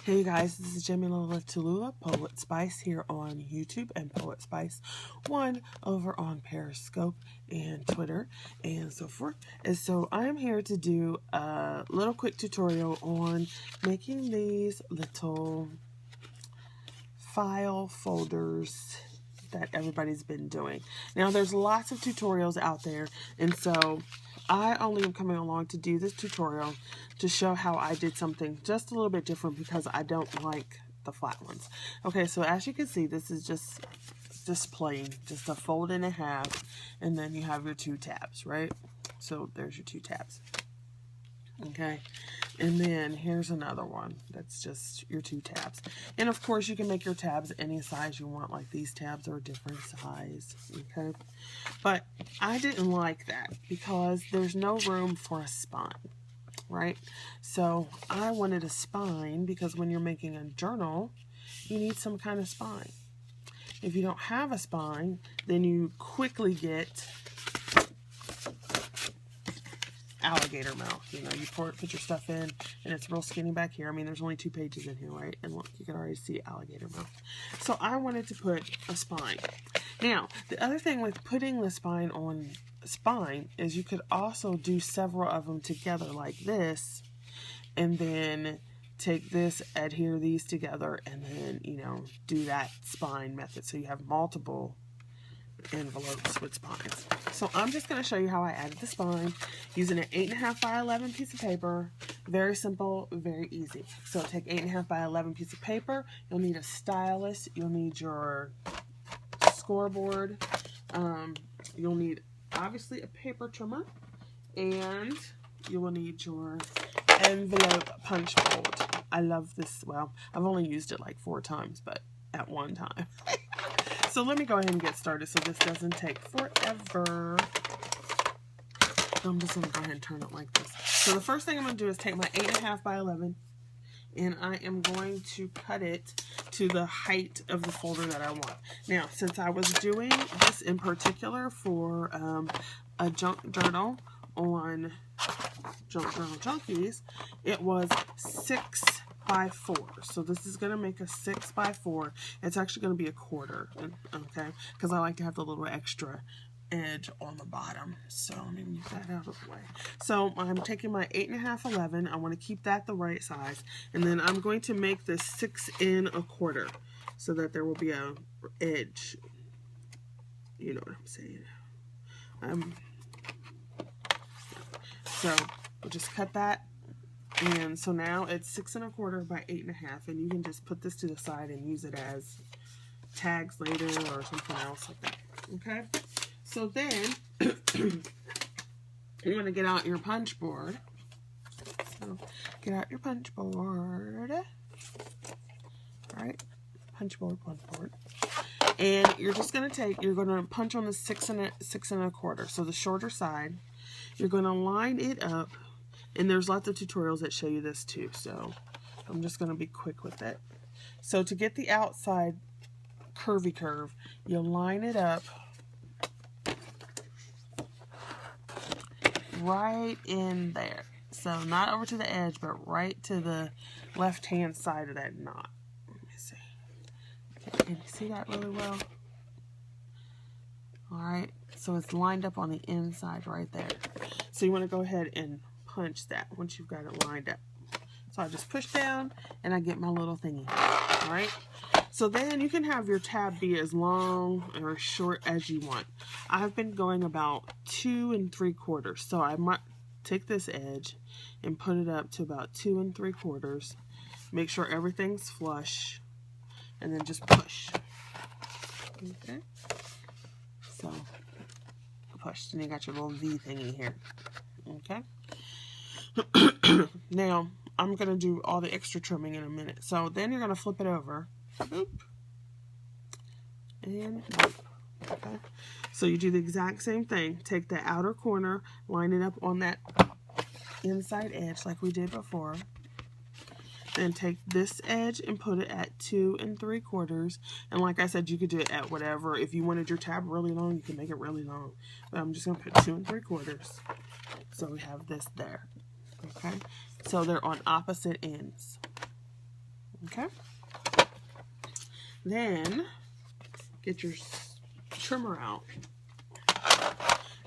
Hey guys, this is Jamila Tallulah, Poet Spice here on YouTube and Poet Spice 1 over on Periscope and Twitter and so forth. And so I am here to do a little quick tutorial on making these little file folders that everybody's been doing. Now there's lots of tutorials out there, and so I only am coming along to do this tutorial to show how I did something just a little bit different because I don't like the flat ones. Okay, so as you can see, this is just plain, just a fold and a half, and then you have your two tabs, right? So there's your two tabs. Okay, and then here's another one that's just your two tabs. And of course you can make your tabs any size you want, like these tabs are a different size. Okay, but I didn't like that because there's no room for a spine, right? So I wanted a spine because when you're making a journal you need some kind of spine. If you don't have a spine, then you quickly get alligator mouth. You know, you put your stuff in and it's real skinny back here. I mean, there's only 2 pages in here, right? And look, you can already see alligator mouth. So I wanted to put a spine. Now, the other thing with putting the spine on a spine is you could also do several of them together like this, and then take this, adhere these together, and then, you know, do that spine method. So you have multiple envelopes with spines. So I'm just going to show you how I added the spine using an 8.5 by 11 piece of paper. Very simple, very easy. So take 8.5 by 11 piece of paper. You'll need a stylus. You'll need your scoreboard. You'll need obviously a paper trimmer, and you will need your envelope punch board. I love this. Well, I've only used it like 4 times, but at one time. So let me go ahead and get started so this doesn't take forever. I'm just going to go ahead and turn it like this. So the first thing I'm going to do is take my 8.5 by 11 and I am going to cut it to the height of the folder that I want. Now, since I was doing this in particular for a junk journal on Junk Journal Junkies, it was 6 by 4. So this is going to make a 6 by 4. It's actually going to be a quarter, okay? Because I like to have the little extra edge on the bottom. So let me move that out of the way. So I'm taking my 8.5 11. I want to keep that the right size, and then I'm going to make this 6 1/4 so that there will be a edge. You know what I'm saying? So we'll just cut that. And so now it's 6 1/4 by 8.5, and you can just put this to the side and use it as tags later or something else like that. Okay, so then you want to get out your punch board. So get out your punch board. All right, punch board, and you're just going to punch on the 6 1/4. So the shorter side, you're going to line it up. And there's lots of tutorials that show you this too, so I'm just going to be quick with it. So to get the outside curvy curve, you'll line it up right in there. So not over to the edge, but right to the left-hand side of that knot. Let me see. Okay, can you see that really well? Alright, so it's lined up on the inside right there. So you want to go ahead and punch that once you've got it lined up. So I just push down and I get my little thingy. All right, so then you can have your tab be as long or as short as you want. I've been going about 2 3/4, so I might take this edge and put it up to about 2 3/4. Make sure everything's flush, and then just push. Okay, so push, and you got your little V thingy here. Okay. Now, I'm going to do all the extra trimming in a minute. So then you're going to flip it over. Oop. And oop. Okay. So you do the exact same thing. Take the outer corner, line it up on that inside edge like we did before. Then take this edge and put it at 2 3/4. And like I said, you could do it at whatever. If you wanted your tab really long, you can make it really long. But I'm just going to put 2 3/4. So we have this there. Okay, so they're on opposite ends. Okay? Then, get your trimmer out.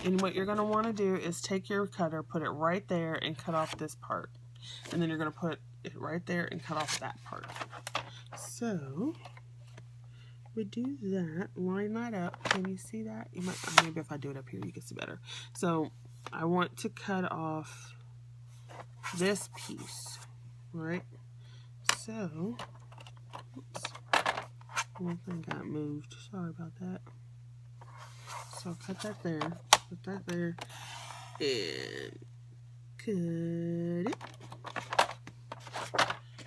And what you're going to want to do is take your cutter, put it right there, and cut off this part. And then you're going to put it right there and cut off that part. So, we do that, line that up. Can you see that? You might, maybe if I do it up here, you can see better. So, I want to cut off this piece, right? So, oops, one thing got moved. Sorry about that. So, cut that there, put that there, and cut it.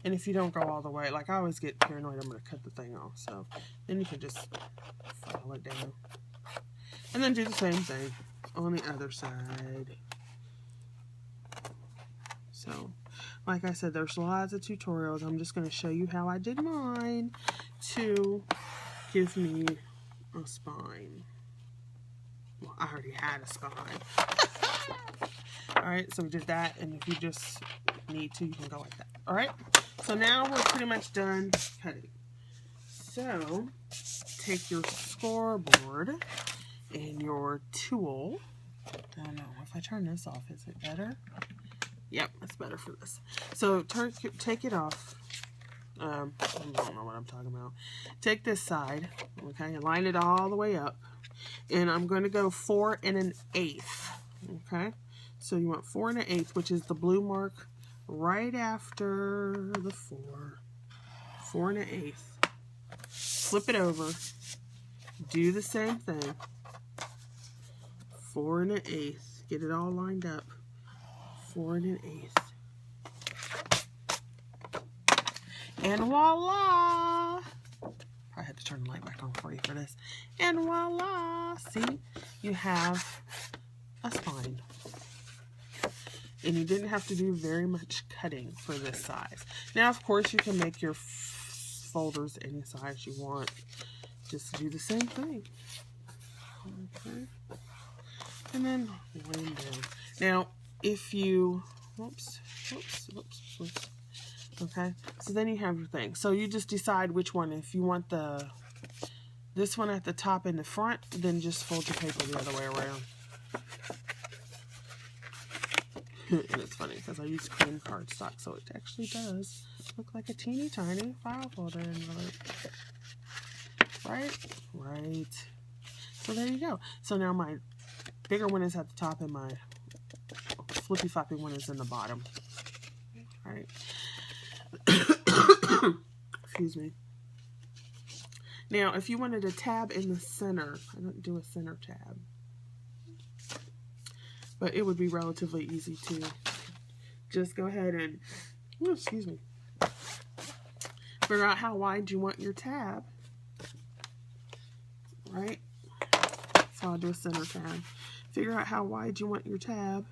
And if you don't go all the way, like I always get paranoid, I'm going to cut the thing off. So then you can just file it down. And then do the same thing on the other side. So, like I said, there's lots of tutorials. I'm just going to show you how I did mine to give me a spine. Well, I already had a spine. Alright, so we did that. And if you just need to, you can go like that. Alright? So now we're pretty much done cutting. So, take your scoreboard and your tool. I don't know, if I turn this off, is it better? Yep, it's better for this. So, take it off. I don't know what I'm talking about. Take this side, okay, line it all the way up. And I'm going to go 4 1/8, okay? So, you want 4 1/8, which is the blue mark right after the 4 1/8. Flip it over. Do the same thing. 4 1/8. Get it all lined up. 4 1/8. And voila! I had to turn the light back on for you for this. And voila! See? You have a spine. And you didn't have to do very much cutting for this size. Now, of course, you can make your folders any size you want. Just do the same thing. Okay. And then lay them down. Now, if you, whoops. Okay. So then you have your thing. So you just decide which one. If you want this one at the top in the front, then just fold your paper the other way around. And it's funny because I use cream cardstock, so it actually does look like a teeny tiny file folder envelope. Right? Right. So there you go. So now my bigger one is at the top and my flippy floppy one is in the bottom. Alright. Excuse me. Now, if you wanted a tab in the center, I don't do a center tab. But it would be relatively easy to just go ahead and, oh, excuse me, figure out how wide you want your tab, right? So I'll do a center tab. Figure out how wide you want your tab,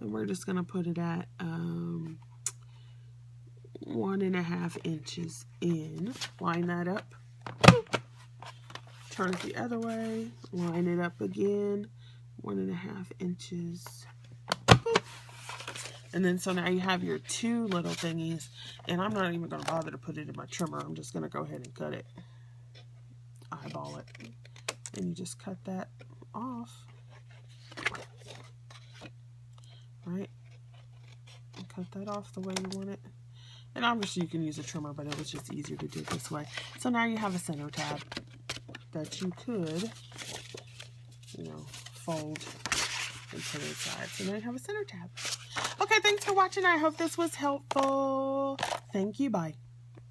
and we're just going to put it at 1.5 inches in. Line that up. Turn it the other way. Line it up again. 1.5 inches. And then so now you have your 2 little thingies, and I'm not even going to bother to put it in my trimmer. I'm just going to go ahead and cut it. Eyeball it. And you just cut that off. Right? And cut that off the way you want it. And obviously you can use a trimmer, but it was just easier to do it this way. So now you have a center tab that you could, you know, fold and put inside. So now you have a center tab. Okay, thanks for watching. I hope this was helpful. Thank you. Bye.